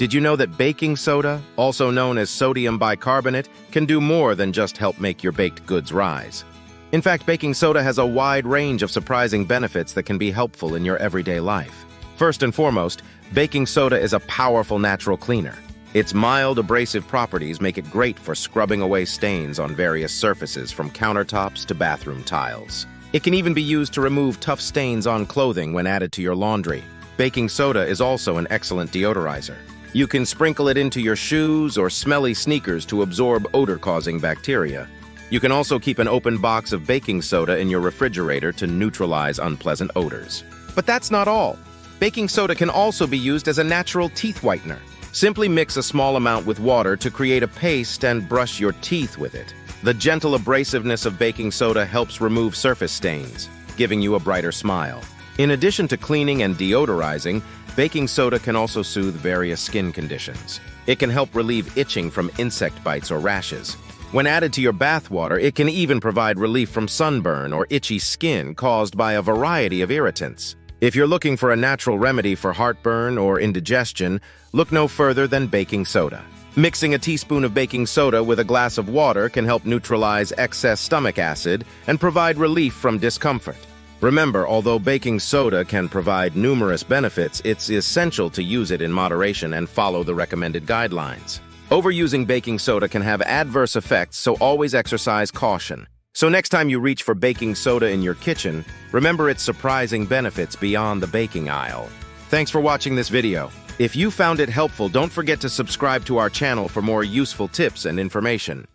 Did you know that baking soda, also known as sodium bicarbonate, can do more than just help make your baked goods rise? In fact, baking soda has a wide range of surprising benefits that can be helpful in your everyday life. First and foremost, baking soda is a powerful natural cleaner. Its mild abrasive properties make it great for scrubbing away stains on various surfaces from countertops to bathroom tiles. It can even be used to remove tough stains on clothing when added to your laundry. Baking soda is also an excellent deodorizer. You can sprinkle it into your shoes or smelly sneakers to absorb odor-causing bacteria. You can also keep an open box of baking soda in your refrigerator to neutralize unpleasant odors. But that's not all. Baking soda can also be used as a natural teeth whitener. Simply mix a small amount with water to create a paste and brush your teeth with it. The gentle abrasiveness of baking soda helps remove surface stains, giving you a brighter smile. In addition to cleaning and deodorizing, baking soda can also soothe various skin conditions. It can help relieve itching from insect bites or rashes. When added to your bath water, it can even provide relief from sunburn or itchy skin caused by a variety of irritants. If you're looking for a natural remedy for heartburn or indigestion, look no further than baking soda. Mixing a teaspoon of baking soda with a glass of water can help neutralize excess stomach acid and provide relief from discomfort. Remember, although baking soda can provide numerous benefits, it's essential to use it in moderation and follow the recommended guidelines. Overusing baking soda can have adverse effects, so always exercise caution. So next time you reach for baking soda in your kitchen, remember its surprising benefits beyond the baking aisle. Thanks for watching this video. If you found it helpful, don't forget to subscribe to our channel for more useful tips and information.